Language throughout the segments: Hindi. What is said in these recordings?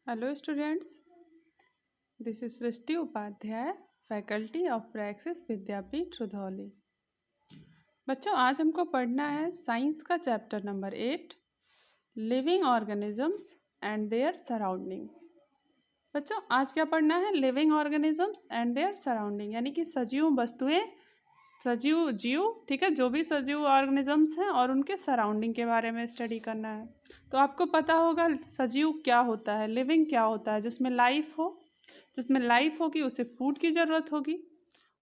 Hello students, this is Srishti Upadhyay, faculty of Praxis Vidyapeeth Rudhauli. बच्चों, आज हमको पढ़ना है साइंस का chapter number 8, living organisms and their surrounding. बच्चों, आज क्या पढ़ना है? Living organisms and their surrounding, यानी कि सजीव वस्तुएं, सजीव जीव, ठीक है, जो भी सजीव ऑर्गेनिजम्स हैं और उनके सराउंडिंग के बारे में स्टडी करना है। तो आपको पता होगा सजीव क्या होता है, लिविंग क्या होता है। जिसमें लाइफ हो, जिसमें लाइफ होगी उसे फूड की ज़रूरत होगी,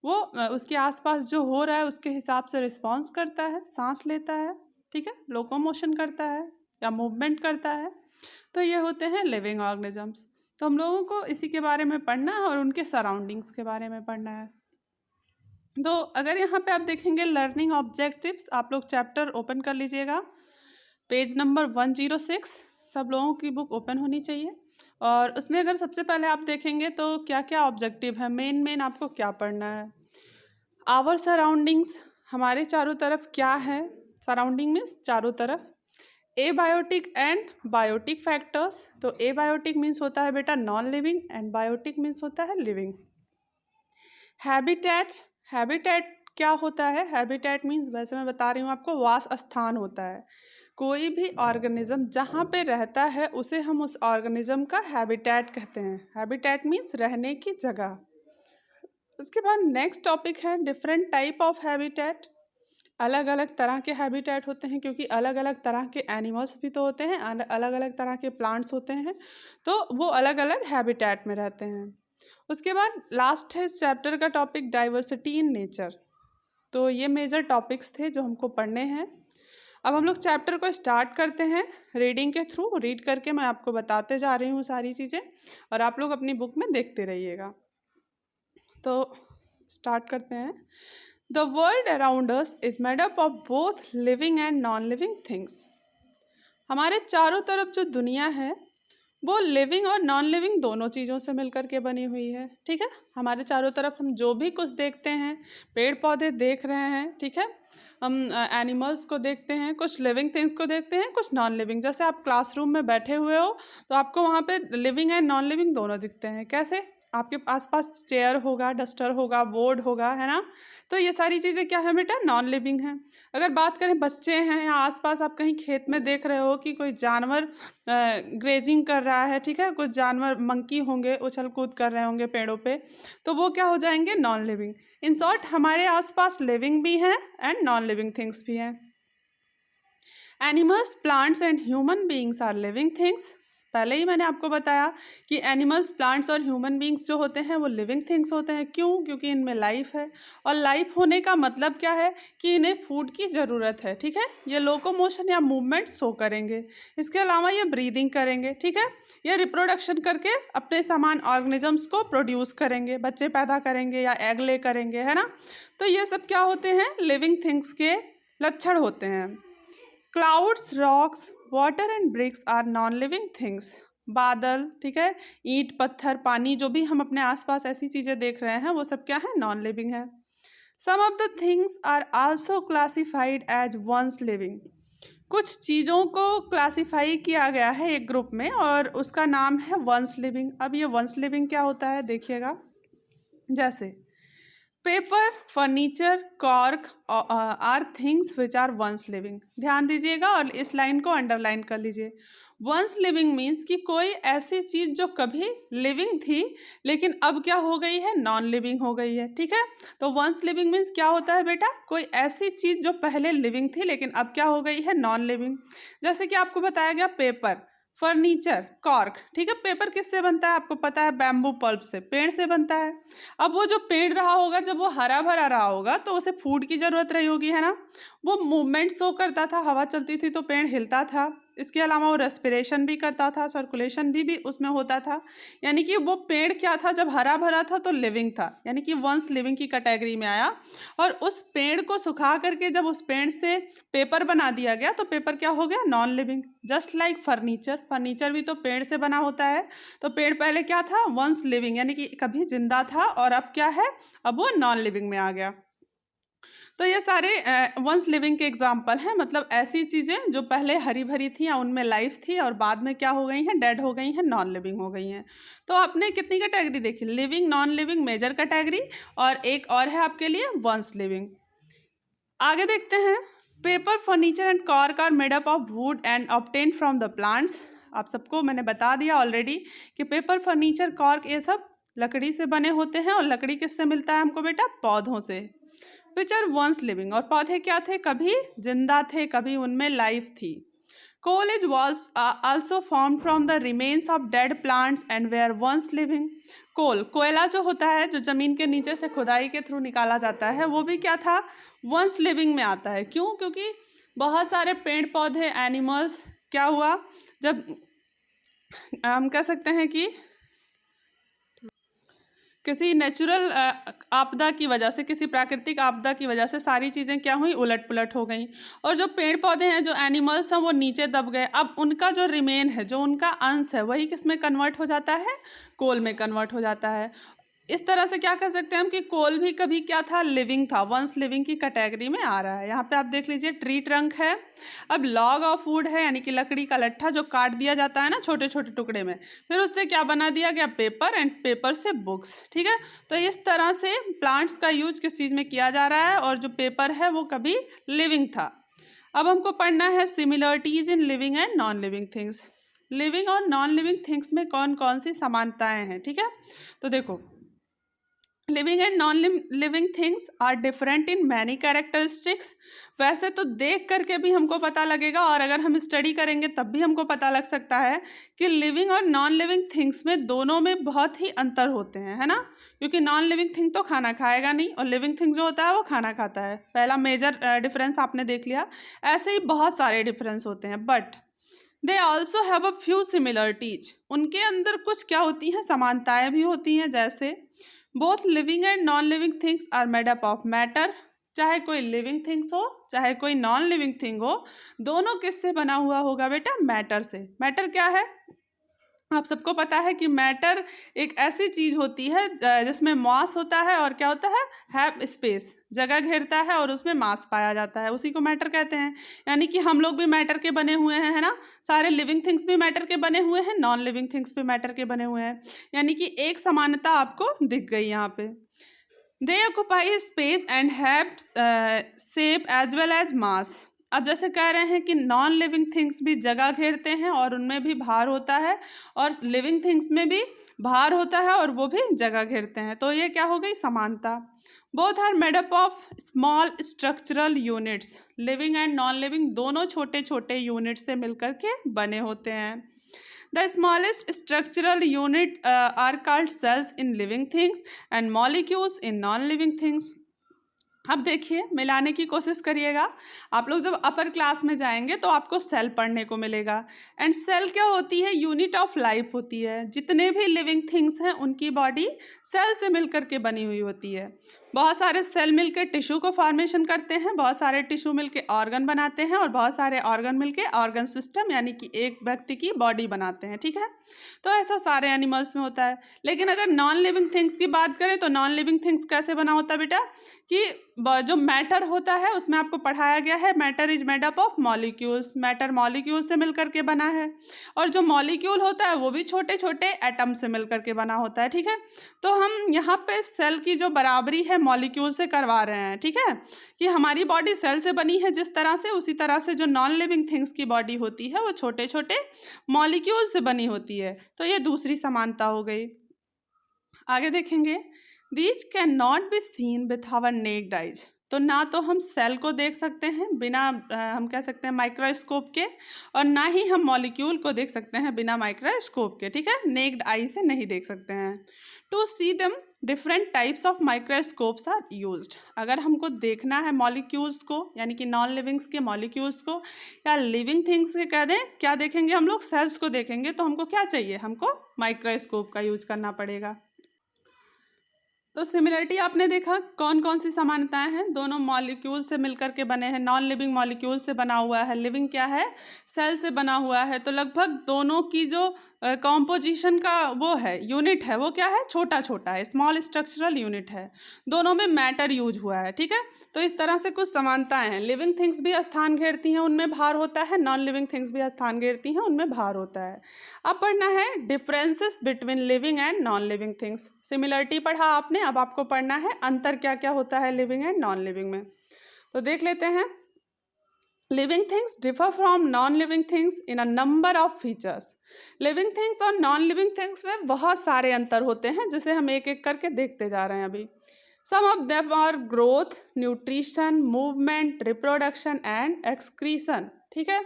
वो उसके आसपास जो हो रहा है उसके हिसाब से रिस्पॉन्स करता है, सांस लेता है, ठीक है, लोकोमोशन करता है या मूवमेंट करता है। तो ये होते हैं लिविंग ऑर्गेनिजम्स। तो हम लोगों को इसी के बारे में पढ़ना है और उनके सराउंडिंग्स के बारे में पढ़ना है। तो अगर यहाँ पे आप देखेंगे लर्निंग ऑब्जेक्टिव्स, आप लोग चैप्टर ओपन कर लीजिएगा, पेज नंबर 106, सब लोगों की बुक ओपन होनी चाहिए। और उसमें अगर सबसे पहले आप देखेंगे तो क्या क्या ऑब्जेक्टिव है, मेन आपको क्या पढ़ना है। आवर सराउंडिंग्स, हमारे चारों तरफ क्या है। सराउंडिंग मीन्स चारों तरफ। एबायोटिक एंड बायोटिक फैक्टर्स, तो एबायोटिक मीन्स होता है बेटा non living and biotic means होता है लिविंग। हैबिटेट, हैबिटेट क्या होता है? हैबिटेट मीन्स, वैसे मैं बता रही हूँ आपको, वास स्थान होता है। कोई भी ऑर्गेनिज्म जहाँ पे रहता है उसे हम उस ऑर्गेनिज्म का हैबिटेट कहते हैं। हैबिटेट मीन्स रहने की जगह। उसके बाद नेक्स्ट टॉपिक है डिफरेंट टाइप ऑफ हैबिटेट। अलग अलग तरह के हैबिटेट होते हैं, क्योंकि अलग अलग तरह के एनिमल्स भी तो होते हैं, अलग अलग तरह के प्लांट्स होते हैं, तो वो अलग अलग हैबिटेट में रहते हैं। उसके बाद लास्ट है इस चैप्टर का टॉपिक डाइवर्सिटी इन नेचर। तो ये मेजर टॉपिक्स थे जो हमको पढ़ने हैं। अब हम लोग चैप्टर को स्टार्ट करते हैं रीडिंग के थ्रू। रीड करके मैं आपको बताते जा रही हूँ सारी चीज़ें, और आप लोग अपनी बुक में देखते रहिएगा। तो स्टार्ट करते हैं। The world around us is made up of both living and non living things. हमारे चारों तरफ जो दुनिया है वो लिविंग और नॉन लिविंग दोनों चीज़ों से मिलकर के बनी हुई है, ठीक है। हमारे चारों तरफ हम जो भी कुछ देखते हैं, पेड़ पौधे देख रहे हैं, ठीक है, हम एनिमल्स को देखते हैं, कुछ लिविंग थिंग्स को देखते हैं, कुछ नॉन लिविंग। जैसे आप क्लासरूम में बैठे हुए हो तो आपको वहाँ पे लिविंग एंड नॉन लिविंग दोनों दिखते हैं। कैसे? आपके आसपास चेयर होगा, डस्टर होगा, बोर्ड होगा, है ना। तो ये सारी चीज़ें क्या है बेटा? नॉन लिविंग हैं। अगर बात करें बच्चे हैं या आसपास आप कहीं खेत में देख रहे हो कि कोई जानवर ग्रेजिंग कर रहा है, ठीक है, कुछ जानवर मंकी होंगे उछल कूद कर रहे होंगे पेड़ों पे, तो वो क्या हो जाएंगे? Non living. इन शॉर्ट, हमारे आसपास लिविंग भी हैं एंड नॉन लिविंग थिंग्स भी हैं। Animals, plants and human beings are living things. पहले ही मैंने आपको बताया कि एनिमल्स, प्लांट्स और ह्यूमन बीइंग्स जो होते हैं वो लिविंग थिंग्स होते हैं। क्यों? क्योंकि इनमें लाइफ है, और लाइफ होने का मतलब क्या है कि इन्हें फूड की ज़रूरत है, ठीक है। ये लोकोमोशन या मूवमेंट शो करेंगे, इसके अलावा ये ब्रीदिंग करेंगे, ठीक है। ये रिप्रोडक्शन करके अपने समान ऑर्गेनिजम्स को प्रोड्यूस करेंगे, बच्चे पैदा करेंगे या एग ले करेंगे, है ना। तो ये सब क्या होते हैं? लिविंग थिंग्स के लक्षण होते हैं। Clouds, rocks, water and bricks are non living things. बादल, ठीक है, ईंट, पत्थर, पानी, जो भी हम अपने आसपास ऐसी चीज़ें देख रहे हैं वो सब क्या है? नॉन लिविंग है। Some of the things are also classified as once living. कुछ चीज़ों को क्लासिफाई किया गया है एक ग्रुप में और उसका नाम है वंस लिविंग। अब ये वंस लिविंग क्या होता है देखिएगा। जैसे paper, furniture, cork are things which are once living. ध्यान दीजिएगा और इस लाइन को अंडरलाइन कर लीजिए। वंस लिविंग मीन्स कि कोई ऐसी चीज़ जो कभी लिविंग थी लेकिन अब क्या हो गई है? नॉन लिविंग हो गई है, ठीक है। तो वंस लिविंग मीन्स क्या होता है बेटा? कोई ऐसी चीज़ जो पहले लिविंग थी लेकिन अब क्या हो गई है? Non living. जैसे कि आपको बताया गया पेपर, फर्नीचर, कॉर्क, ठीक है। पेपर किससे बनता है? आपको पता है, बैम्बू पल्प से, पेड़ से बनता है। अब वो जो पेड़ रहा होगा, जब वो हरा भरा रहा होगा तो उसे फूड की जरूरत रही होगी, है ना। वो मूवमेंट शो करता था, हवा चलती थी तो पेड़ हिलता था। इसके अलावा वो रेस्पिरेशन भी करता था, सर्कुलेशन भी उसमें होता था। यानी कि वो पेड़ क्या था? जब हरा भरा था तो लिविंग था, यानी कि वंस लिविंग की कैटेगरी में आया। और उस पेड़ को सुखा करके जब उस पेड़ से पेपर बना दिया गया तो पेपर क्या हो गया? Non living. Just like furniture, furniture भी तो पेड़ से बना होता है। तो पेड़ पहले क्या था? वंस लिविंग, यानी कि कभी जिंदा था, और अब क्या है? अब वो नॉन लिविंग में आ गया। तो ये सारे वंस लिविंग के एग्जाम्पल हैं, मतलब ऐसी चीज़ें जो पहले हरी भरी थी या उनमें लाइफ थी और बाद में क्या हो गई हैं, डेड हो गई हैं, नॉन लिविंग हो गई हैं। तो आपने कितनी कैटेगरी देखी, living, non living, major category, और एक और है आपके लिए वंस लिविंग। आगे देखते हैं, paper, furniture and cork are made up of wood and obtain from the plants. आप सबको मैंने बता दिया ऑलरेडी कि पेपर, फर्नीचर, कॉर्क ये सब लकड़ी से बने होते हैं, और लकड़ी किससे मिलता है हमको बेटा, पौधों से। विच आर वंस लिविंग, और पौधे क्या थे, कभी जिंदा थे, कभी उनमें लाइफ थी। Coal is was also form from the remains of dead plants and were once living. Coal, कोयला जो होता है, जो जमीन के नीचे से खुदाई के थ्रू निकाला जाता है, वो भी क्या था, वंस लिविंग में आता है। क्यों, क्योंकि बहुत सारे पेड़ पौधे, एनिमल्स, क्या हुआ, जब हम कह सकते हैं कि किसी नेचुरल आपदा की वजह से, किसी प्राकृतिक आपदा की वजह से सारी चीज़ें क्या हुई, उलट पुलट हो गई, और जो पेड़ पौधे हैं, जो एनिमल्स हैं, वो नीचे दब गए। अब उनका जो रिमेन है, जो उनका अंश है, वही किस में कन्वर्ट हो जाता है, कोल में कन्वर्ट हो जाता है। इस तरह से क्या कह सकते हैं हम कि कोल भी कभी क्या था, लिविंग था, वंस लिविंग की कैटेगरी में आ रहा है। यहाँ पे आप देख लीजिए, ट्री ट्रंक है। अब लॉग ऑफ वुड है, यानी कि लकड़ी का लट्ठा जो काट दिया जाता है ना छोटे छोटे टुकड़े में, फिर उससे क्या बना दिया गया, पेपर, एंड पेपर से बुक्स। ठीक है, तो इस तरह से प्लांट्स का यूज किस चीज़ में किया जा रहा है, और जो पेपर है वो कभी लिविंग था। अब हमको पढ़ना है similarities in living and non living things. Living और नॉन लिविंग थिंग्स में कौन कौन सी समानताएं हैं। ठीक है, तो देखो, living and non living things are different in many characteristics. वैसे तो देख करके भी हमको पता लगेगा, और अगर हम स्टडी करेंगे तब भी हमको पता लग सकता है कि लिविंग और नॉन लिविंग थिंग्स में, दोनों में बहुत ही अंतर होते हैं, है ना। क्योंकि नॉन लिविंग थिंग तो खाना खाएगा नहीं, और लिविंग थिंग जो होता है वो खाना खाता है। पहला मेजर डिफरेंस आपने देख लिया। ऐसे ही बहुत सारे डिफरेंस होते हैं, but they also have a few similarities. उनके अंदर कुछ क्या होती हैं, समानताएं भी होती हैं। जैसे both living and non living things are made up of matter. चाहे कोई लिविंग थिंग्स हो, चाहे कोई नॉन लिविंग थिंग हो, दोनों किससे बना हुआ होगा बेटा, मैटर से। मैटर क्या है, आप सबको पता है कि मैटर एक ऐसी चीज होती है जिसमें मास होता है, और क्या होता है, हैव स्पेस, जगह घेरता है, और उसमें मास पाया जाता है, उसी को मैटर कहते हैं। यानी कि हम लोग भी मैटर के बने हुए हैं, है ना। सारे लिविंग थिंग्स भी मैटर के बने हुए हैं, नॉन लिविंग थिंग्स भी मैटर के बने हुए हैं। यानी कि एक समानता आपको दिख गई यहाँ पे। They occupy space and have shape as well as mass. अब जैसे कह रहे हैं कि नॉन लिविंग थिंग्स भी जगह घेरते हैं, और उनमें भी भार होता है, और लिविंग थिंग्स में भी भार होता है, और वो भी जगह घेरते हैं। तो ये क्या हो गई, समानता। Both are made up of small structural units. Living and non living दोनों छोटे छोटे यूनिट से मिलकर के बने होते हैं। The smallest structural unit are called cells in living things and molecules in non-living things. अब देखिए, मिलाने की कोशिश करिएगा। आप लोग जब अपर क्लास में जाएंगे तो आपको सेल पढ़ने को मिलेगा। एंड सेल क्या होती है, यूनिट ऑफ लाइफ होती है। जितने भी लिविंग थिंग्स हैं उनकी बॉडी सेल से मिलकर के बनी हुई होती है। बहुत सारे सेल मिलकर टिश्यू को फॉर्मेशन करते हैं, बहुत सारे टिश्यू मिलकर ऑर्गन बनाते हैं, और बहुत सारे ऑर्गन मिलकर ऑर्गन सिस्टम, यानी कि एक व्यक्ति की बॉडी बनाते हैं। ठीक है, तो ऐसा सारे एनिमल्स में होता है। लेकिन अगर नॉन लिविंग थिंग्स की बात करें तो नॉन लिविंग थिंग्स कैसे बना होता है बेटा, कि जो मैटर होता है उसमें आपको पढ़ाया गया है, matter is made up of molecules. Matter molecule से मिलकर के बना है, और जो मॉलिक्यूल होता है वो भी छोटे छोटे एटम से मिलकर के बना होता है। ठीक है, तो हम यहाँ पे सेल की जो बराबरी है मॉलिक्यूल से करवा रहे हैं। ठीक है, कि हमारी बॉडी सेल से बनी है जिस तरह से, उसी तरह से जो नॉन लिविंग थिंग्स की बॉडी होती है वो छोटे छोटे मॉलिक्यूल से बनी होती है। तो ये दूसरी समानता हो गई। आगे देखेंगे, these can not be seen with our naked eyes. तो ना तो हम सेल को देख सकते हैं बिना हम कह सकते हैं माइक्रोस्कोप के, और ना ही हम मॉलिक्यूल को देख सकते हैं बिना माइक्रोस्कोप के। ठीक है, नेक्ड आई से नहीं देख सकते हैं। To see them different types of microscopes are used. अगर हमको देखना है मॉलिक्यूल्स को, यानी कि नॉन लिविंग्स के मॉलिक्यूल्स को, या लिविंग थिंग्स के कह दें, क्या देखेंगे हम लोग, सेल्स को देखेंगे, तो हमको क्या चाहिए, हमको माइक्रोस्कोप का यूज करना पड़ेगा। तो सिमिलरिटी आपने देखा कौन कौन सी समानताएं हैं, दोनों मॉलिक्यूल से मिलकर के बने हैं, नॉन लिविंग मॉलिक्यूल से बना हुआ है, लिविंग क्या है, सेल से बना हुआ है। तो लगभग दोनों की जो कॉम्पोजिशन का वो है यूनिट है वो क्या है, छोटा छोटा है, स्मॉल स्ट्रक्चरल यूनिट है। दोनों में मैटर यूज हुआ है, ठीक है। तो इस तरह से कुछ समानताएं हैं। लिविंग थिंग्स भी स्थान घेरती हैं, उनमें भार होता है, नॉन लिविंग थिंग्स भी स्थान घेरती हैं, उनमें भार होता है। अब पढ़ना है differences between living and non living things. Similarity पढ़ा आपने, अब आपको पढ़ना है अंतर क्या क्या होता है लिविंग एंड नॉन लिविंग में। तो देख लेते हैं। Living things differ from non living things in a number of features. Living things और नॉन लिविंग थिंग्स में बहुत सारे अंतर होते हैं, जिसे हम एक एक करके देखते जा रहे हैं अभी। Some of them are growth, nutrition, movement, reproduction and excretion, ठीक है।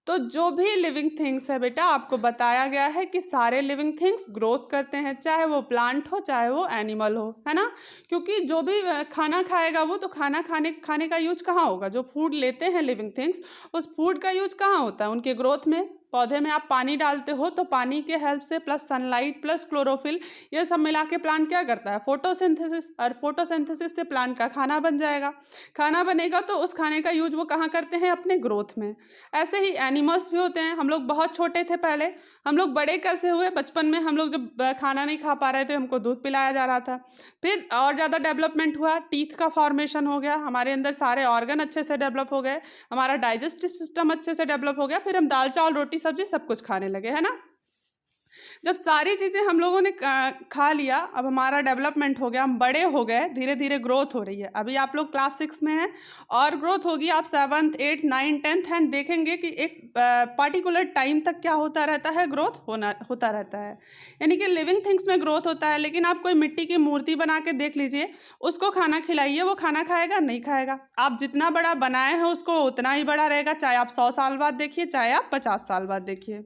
तो जो भी लिविंग थिंग्स है बेटा, आपको बताया गया है कि सारे लिविंग थिंग्स ग्रोथ करते हैं, चाहे वो प्लांट हो चाहे वो एनिमल हो, है ना। क्योंकि जो भी खाना खाएगा वो तो खाने का यूज कहाँ होगा, जो फूड लेते हैं लिविंग थिंग्स उस फूड का यूज कहाँ होता है, उनके ग्रोथ में। पौधे में आप पानी डालते हो तो पानी के हेल्प से प्लस सनलाइट प्लस क्लोरोफिल ये सब मिला के प्लांट क्या करता है, फोटोसिंथेसिस, और फोटोसिंथेसिस से प्लांट का खाना बन जाएगा। खाना बनेगा तो उस खाने का यूज वो कहाँ करते हैं, अपने ग्रोथ में। ऐसे ही एनिमल्स भी होते हैं। हम लोग बहुत छोटे थे पहले, हम लोग बड़े कैसे हुए, बचपन में हम लोग जब खाना नहीं खा पा रहे थे हमको दूध पिलाया जा रहा था। फिर और ज़्यादा डेवलपमेंट हुआ, टीथ का फॉर्मेशन हो गया, हमारे अंदर सारे ऑर्गन अच्छे से डेवलप हो गए, हमारा डाइजेस्टिव सिस्टम अच्छे से डेवलप हो गया, फिर हम दाल चावल रोटी सब्जी सब कुछ खाने लगे, है ना। जब सारी चीज़ें हम लोगों ने खा लिया, अब हमारा डेवलपमेंट हो गया, हम बड़े हो गए, धीरे धीरे ग्रोथ हो रही है। अभी आप लोग क्लास 6 में हैं और ग्रोथ होगी, आप 7th 8th 9th 10th and देखेंगे कि एक पर्टिकुलर टाइम तक क्या होता रहता है, ग्रोथ होता रहता है। यानी कि लिविंग थिंग्स में ग्रोथ होता है। लेकिन आप कोई मिट्टी की मूर्ति बना के देख लीजिए, उसको खाना खिलाइए, वो खाना खाएगा, नहीं खाएगा। आप जितना बड़ा बनाए हैं उसको उतना ही बड़ा रहेगा, चाहे आप 100 साल बाद देखिए चाहे आप 50 साल बाद देखिए।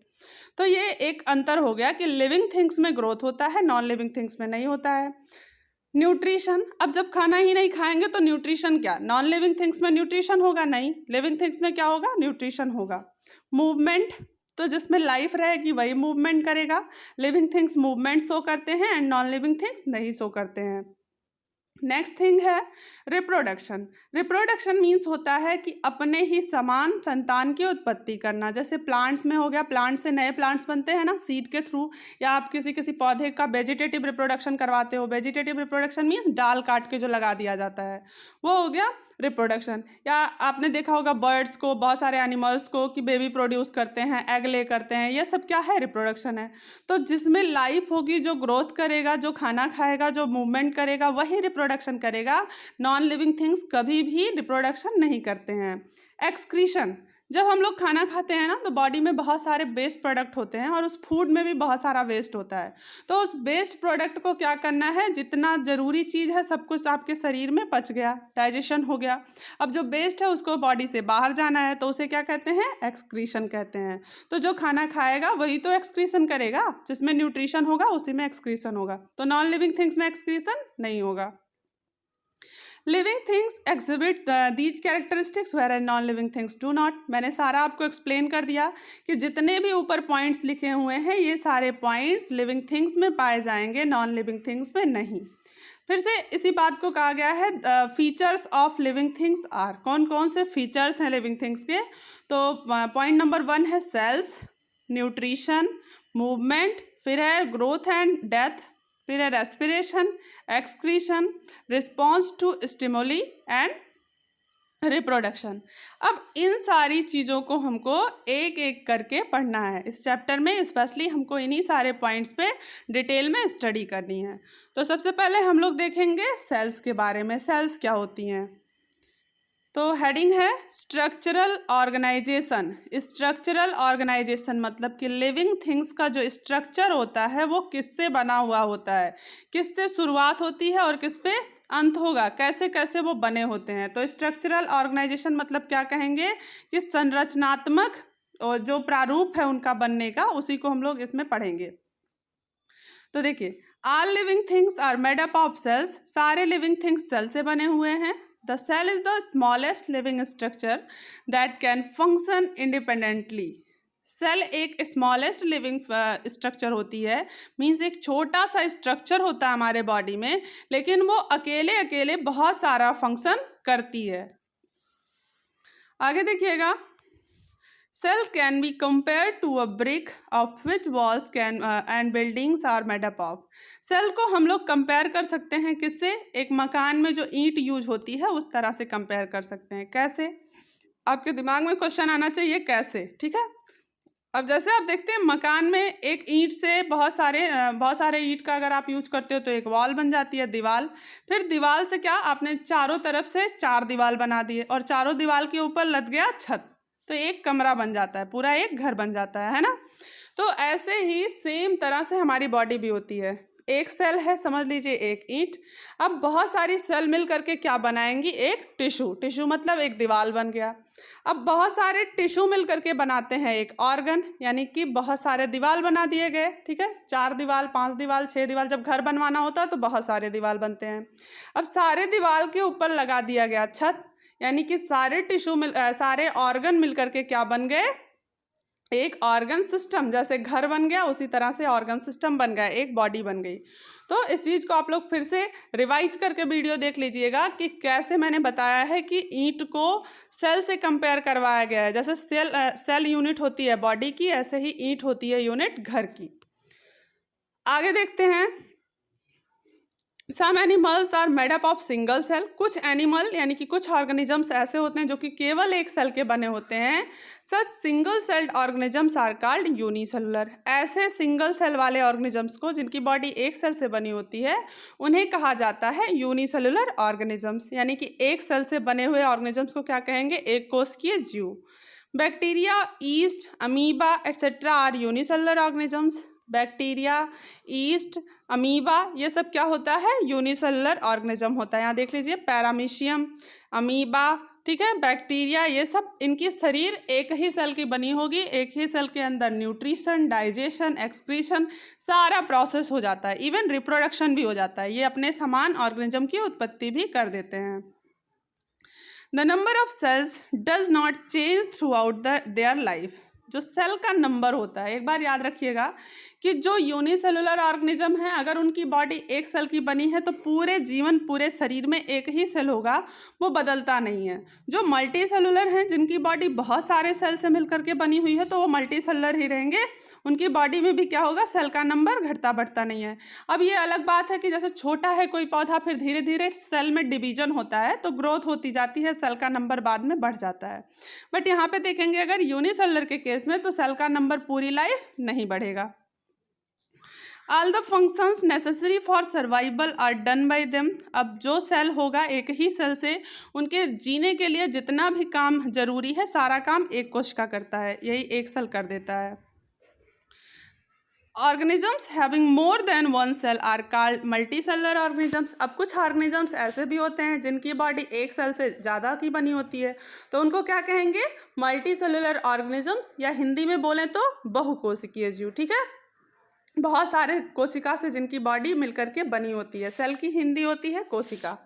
तो ये एक अंतर हो गया कि लिविंग थिंग्स में ग्रोथ होता है, नॉन लिविंग थिंग्स में नहीं होता है। न्यूट्रिशन, अब जब खाना ही नहीं खाएंगे तो न्यूट्रिशन क्या, नॉन लिविंग थिंग्स में न्यूट्रिशन होगा नहीं, लिविंग थिंग्स में क्या होगा, न्यूट्रिशन होगा। मूवमेंट, तो जिसमें लाइफ रहेगी वही मूवमेंट करेगा। लिविंग थिंग्स मूवमेंट शो करते हैं एंड नॉन लिविंग थिंग्स नहीं शो करते हैं। नेक्स्ट थिंग है रिप्रोडक्शन। रिप्रोडक्शन मीन्स होता है कि अपने ही समान संतान की उत्पत्ति करना। जैसे प्लांट्स में हो गया, प्लांट से नए प्लांट्स बनते हैं ना सीड के थ्रू, या आप किसी पौधे का वेजिटेटिव रिप्रोडक्शन करवाते हो। वेजिटेटिव रिप्रोडक्शन मीन्स डाल काट के जो लगा दिया जाता है वो हो गया रिप्रोडक्शन। या आपने देखा होगा बर्ड्स को, बहुत सारे एनिमल्स को कि बेबी प्रोड्यूस करते हैं, एग ले करते हैं, ये सब क्या है, रिप्रोडक्शन है। तो जिसमें लाइफ होगी, जो ग्रोथ करेगा, जो खाना खाएगा, जो मूवमेंट करेगा, वही रिप्रोडक्शन करेगा। नॉन लिविंग थिंग्स कभी भी रिप्रोडक्शन नहीं करते हैं। एक्सक्रीशन, जब हम लोग खाना खाते हैं ना तो बॉडी में बहुत सारे वेस्ट प्रोडक्ट होते हैं और उस फूड में भी बहुत सारा वेस्ट होता है। तो उस वेस्ट प्रोडक्ट को क्या करना है, जितना ज़रूरी चीज़ है सब कुछ आपके शरीर में पच गया, डाइजेशन हो गया। अब जो वेस्ट है उसको बॉडी से बाहर जाना है तो उसे क्या कहते हैं, एक्सक्रीशन कहते हैं। तो जो खाना खाएगा वही तो एक्सक्रीशन करेगा, जिसमें न्यूट्रिशन होगा उसी में एक्सक्रीशन होगा। तो नॉन लिविंग थिंग्स में एक्सक्रीशन नहीं होगा। Living things exhibit these characteristics where non living things do not. मैंने सारा आपको एक्सप्लेन कर दिया कि जितने भी ऊपर पॉइंट्स लिखे हुए हैं ये सारे पॉइंट्स लिविंग थिंग्स में पाए जाएंगे, नॉन लिविंग थिंग्स में नहीं। फिर से इसी बात को कहा गया है, features of living things are, कौन कौन से फीचर्स हैं लिविंग थिंग्स के। तो पॉइंट नंबर 1 है सेल्स, न्यूट्रिशन, मूवमेंट, फिर है ग्रोथ एंड डेथ, फिर है respiration, excretion, response to stimuli and reproduction. अब इन सारी चीज़ों को हमको एक एक करके पढ़ना है इस चैप्टर में, स्पेशली हमको इन्हीं सारे पॉइंट्स पे डिटेल में स्टडी करनी है। तो सबसे पहले हम लोग देखेंगे सेल्स के बारे में, सेल्स क्या होती हैं। तो हेडिंग है स्ट्रक्चरल ऑर्गेनाइजेशन। स्ट्रक्चरल ऑर्गेनाइजेशन मतलब कि लिविंग थिंग्स का जो स्ट्रक्चर होता है वो किससे बना हुआ होता है, किससे शुरुआत होती है और किस पे अंत होगा, कैसे कैसे वो बने होते हैं। तो स्ट्रक्चरल ऑर्गेनाइजेशन मतलब क्या कहेंगे कि संरचनात्मक और जो प्रारूप है उनका बनने का, उसी को हम लोग इसमें पढ़ेंगे। तो देखिए, all living things are made up of cells. सारे लिविंग थिंग्स सेल से बने हुए हैं। The cell is the smallest living structure that can function independently. Cell एक स्मॉलेस्ट लिविंग स्ट्रक्चर होती है, मीन्स एक छोटा सा स्ट्रक्चर होता है हमारे बॉडी में, लेकिन वो अकेले अकेले बहुत सारा फंक्शन करती है। आगे देखिएगा, cell can be compare to a brick of which walls can and buildings are made up of. Cell को हम लोग कंपेयर कर सकते हैं किससे? एक मकान में जो ईंट यूज होती है उस तरह से कंपेयर कर सकते हैं। कैसे? आपके दिमाग में क्वेश्चन आना चाहिए कैसे, ठीक है। अब जैसे आप देखते हैं मकान में एक ईंट से बहुत सारे ईंट का अगर आप यूज करते हो तो एक वॉल बन जाती है, दीवार। फिर दीवार से क्या आपने चारों तरफ से 4 दीवार बना दिए और चारों दीवार के ऊपर लद गया छत, तो एक कमरा बन जाता है, पूरा एक घर बन जाता है ना। तो ऐसे ही सेम तरह से हमारी बॉडी भी होती है। एक सेल है, समझ लीजिए एक ईंट, अब बहुत सारी सेल मिल करके क्या बनाएंगी? एक टिश्यू। टिश्यू मतलब एक दीवार बन गया। अब बहुत सारे टिश्यू मिल करके बनाते हैं एक ऑर्गन, यानी कि बहुत सारे दीवार बना दिए गए, ठीक है। 4 दीवार, 5 दीवार, 6 दीवार, जब घर बनवाना होता है तो बहुत सारे दीवार बनते हैं। अब सारे दीवार के ऊपर लगा दिया गया छत, यानी कि सारे ऑर्गन मिल करके क्या बन गए? एक ऑर्गन सिस्टम। जैसे घर बन गया उसी तरह से ऑर्गन सिस्टम बन गया, एक बॉडी बन गई। तो इस चीज़ को आप लोग फिर से रिवाइज करके वीडियो देख लीजिएगा कि कैसे मैंने बताया है कि ईंट को सेल से कंपेयर करवाया गया है। जैसे सेल यूनिट होती है बॉडी की, ऐसे ही ईंट होती है यूनिट घर की। आगे देखते हैं, some animals are made up of single cell. कुछ एनिमल यानी कि कुछ ऑर्गेनिजम्स ऐसे होते हैं जो कि केवल एक सेल के बने होते हैं। Such single celled organisms are called unicellular. ऐसे सिंगल सेल वाले ऑर्गेनिजम्स को जिनकी बॉडी एक सेल से बनी होती है उन्हें कहा जाता है यूनिसेलुलर ऑर्गेनिजम्स, यानी कि एक सेल से बने हुए ऑर्गेनिजम्स को क्या कहेंगे? एक कोशिकीय जीव। Bacteria, yeast, amoeba etcetera are unicellular organisms. Bacteria, yeast, amoeba, ये सब क्या होता है? यूनिसेलुलर ऑर्गेनिज्म होता है। यहाँ देख लीजिए, पैरामीशियम, अमीबा, ठीक है, बैक्टीरिया, ये सब इनकी शरीर एक ही सेल की बनी होगी। एक ही सेल के अंदर न्यूट्रिशन, डाइजेशन, एक्सक्रीशन सारा प्रोसेस हो जाता है, इवन रिप्रोडक्शन भी हो जाता है। ये अपने समान ऑर्गेनिज्म की उत्पत्ति भी कर देते हैं। The number of cells does not change throughout their life. जो सेल का नंबर होता है, एक बार याद रखिएगा कि जो यूनिसेलुलर ऑर्गेनिज्म है, अगर उनकी बॉडी एक सेल की बनी है तो पूरे जीवन, पूरे शरीर में एक ही सेल होगा, वो बदलता नहीं है। जो मल्टी सेलुलर हैं, जिनकी बॉडी बहुत सारे सेल से मिलकर के बनी हुई है, तो वो मल्टी सेलुलर ही रहेंगे। उनकी बॉडी में भी क्या होगा? सेल का नंबर घटता बढ़ता नहीं है। अब ये अलग बात है कि जैसे छोटा है कोई पौधा, फिर धीरे धीरे सेल में डिवीजन होता है तो ग्रोथ होती जाती है, सेल का नंबर बाद में बढ़ जाता है। बट यहाँ पे देखेंगे अगर यूनिसेलुलर के केस में तो सेल का नंबर पूरी लाइफ नहीं बढ़ेगा। All the functions necessary for survival are done by them. अब जो सेल होगा एक ही सेल से, उनके जीने के लिए जितना भी काम जरूरी है सारा काम एक कोशिका करता है, यही एक सेल कर देता है। Organisms having more than one cell are called multicellular organisms. अब कुछ ऑर्गेनिजम्स ऐसे भी होते हैं जिनकी बॉडी एक सेल से ज़्यादा की बनी होती है, तो उनको क्या कहेंगे? मल्टीसेलुलर ऑर्गेनिजम्स, या हिंदी में बोलें तो बहुकोशिकीय जीव, ठीक है। बहुत सारे कोशिका से जिनकी बॉडी मिलकर के बनी होती है। सेल की हिंदी होती है कोशिका।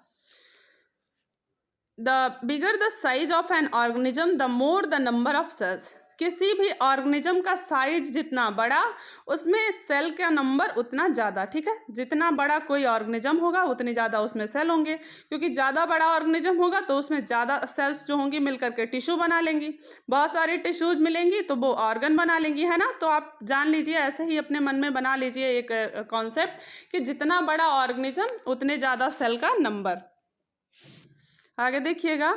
The bigger the size of an organism the more the number of cells. किसी भी ऑर्गेनिज्म का साइज जितना बड़ा, उसमें सेल का नंबर उतना ज़्यादा, ठीक है। जितना बड़ा कोई ऑर्गेनिज्म होगा उतने ज़्यादा उसमें सेल होंगे, क्योंकि ज़्यादा बड़ा ऑर्गेनिज्म होगा तो उसमें ज़्यादा सेल्स जो होंगी मिलकर के टिश्यू बना लेंगी। बहुत सारी टिश्यूज मिलेंगी तो वो ऑर्गन बना लेंगी, है ना। तो आप जान लीजिए, ऐसे ही अपने मन में बना लीजिए एक कॉन्सेप्ट कि जितना बड़ा ऑर्गेनिज्म उतने ज़्यादा सेल का नंबर। आगे देखिएगा,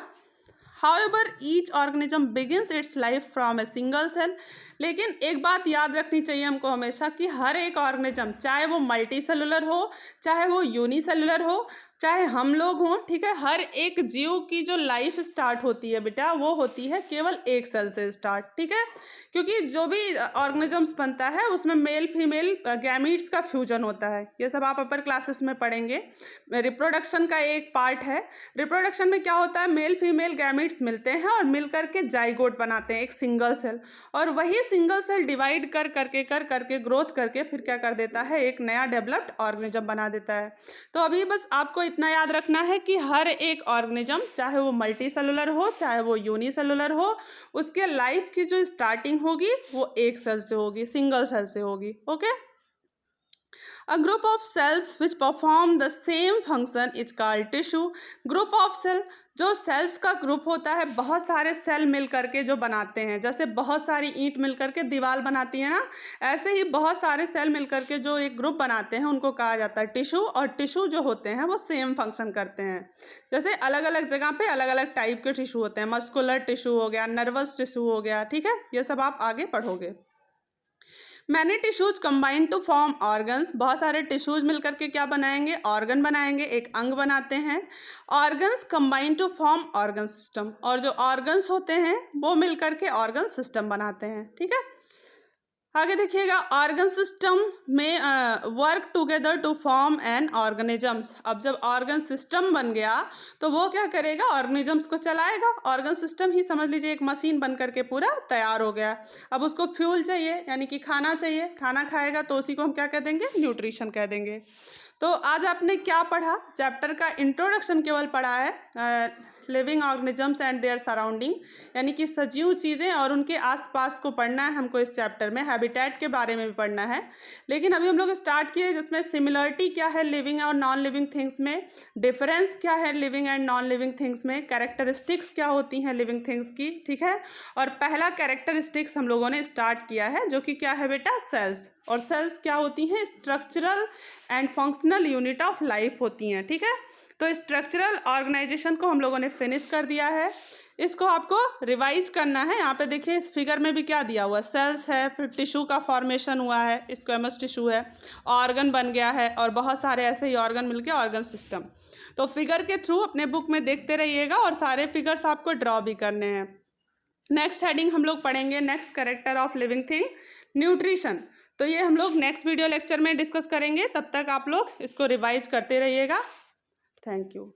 However, each organism begins its life from a single cell। लेकिन एक बात याद रखनी चाहिए हमको हमेशा कि हर एक ऑर्गेनिज्म, चाहे वो मल्टी सेलुलर हो, चाहे वो यूनिसेलुलर हो, चाहे हम लोग हों, ठीक है, हर एक जीव की जो लाइफ स्टार्ट होती है बेटा, वो होती है केवल एक सेल से स्टार्ट, ठीक है। क्योंकि जो भी ऑर्गेनिजम्स बनता है उसमें मेल फीमेल गैमीट्स का फ्यूजन होता है। ये सब आप अपर क्लासेस में पढ़ेंगे। रिप्रोडक्शन का एक पार्ट है। रिप्रोडक्शन में क्या होता है? मेल फीमेल गैमीट्स मिलते हैं और मिल करके जाइगोट बनाते हैं, एक सिंगल सेल, और वही सिंगल सेल डिवाइड कर करके ग्रोथ करके फिर क्या कर देता है? एक नया डेवलप्ड ऑर्गेनिज्म बना देता है। तो अभी बस आपको इतना याद रखना है कि हर एक ऑर्गेनिज्म, चाहे वो मल्टी सेलुलर हो चाहे वो यूनिसेलुलर हो, उसके लाइफ की जो स्टार्टिंग होगी वो एक सेल से होगी, सिंगल सेल से होगी। Okay, A group of cells which perform the same function is called tissue. Group of cell, जो सेल्स का ग्रुप होता है, बहुत सारे सेल मिल करके जो बनाते हैं, जैसे बहुत सारी ईंट मिल करके दीवार बनाती है ना, ऐसे ही बहुत सारे सेल मिल करके जो एक ग्रुप बनाते हैं उनको कहा जाता है टिश्यू। और टिश्यू जो होते हैं वो सेम फंक्शन करते हैं। जैसे अलग अलग जगह पे अलग अलग टाइप के टिश्यू होते हैं, मस्कुलर टिश्यू हो गया, नर्वस टिश्यू हो गया, ठीक है, ये सब आप आगे पढ़ोगे। Many tissues combine to form organs, बहुत सारे टिश्यूज मिलकर के क्या बनाएंगे, ऑर्गन बनाएंगे, एक अंग बनाते हैं। Organs combine to form organ system, और जो ऑर्गन्स होते हैं वो मिलकर के ऑर्गन सिस्टम बनाते हैं। ठीक है, आगे देखिएगा, ऑर्गन सिस्टम में work together to form an organisms. अब जब ऑर्गन सिस्टम बन गया तो वो क्या करेगा, ऑर्गेनिजम्स को चलाएगा। ऑर्गन सिस्टम ही समझ लीजिए एक मशीन बन करके पूरा तैयार हो गया। अब उसको फ्यूल चाहिए, यानी कि खाना चाहिए, खाना खाएगा तो उसी को हम क्या कह देंगे, न्यूट्रिशन कह देंगे। तो आज आपने क्या पढ़ा, चैप्टर का इंट्रोडक्शन केवल पढ़ा है, living organisms and their surrounding, यानी कि सजीव चीज़ें और उनके आसपास को पढ़ना है हमको इस चैप्टर में। हैबिटेट के बारे में भी पढ़ना है, लेकिन अभी हम लोग स्टार्ट किए जिसमें सिमिलरिटी क्या है लिविंग और नॉन लिविंग थिंग्स में, डिफरेंस क्या है living and non living things में, कैरेक्टरिस्टिक्स क्या होती हैं लिविंग थिंग्स की। ठीक है, और पहला कैरेक्टरिस्टिक्स हम लोगों ने स्टार्ट किया है जो कि क्या है बेटा, सेल्स। और सेल्स क्या होती हैं, structural and functional unit of life होती हैं। ठीक है, तो स्ट्रक्चरल ऑर्गेनाइजेशन को हम लोगों ने फिनिश कर दिया है, इसको आपको रिवाइज करना है। यहाँ पे देखिए इस फिगर में भी क्या दिया हुआ है, सेल्स है, फिर टिश्यू का फॉर्मेशन हुआ है, स्क्वेमस टिश्यू है, ऑर्गन बन गया है, और बहुत सारे ऐसे ही ऑर्गन मिलके ऑर्गन सिस्टम। तो फिगर के थ्रू अपने बुक में देखते रहिएगा और सारे फिगर्स आपको ड्रॉ भी करने हैं। नेक्स्ट हेडिंग हम लोग पढ़ेंगे, next character of living thing, nutrition. तो ये हम लोग नेक्स्ट वीडियो लेक्चर में डिस्कस करेंगे, तब तक आप लोग इसको रिवाइज करते रहिएगा। Thank you.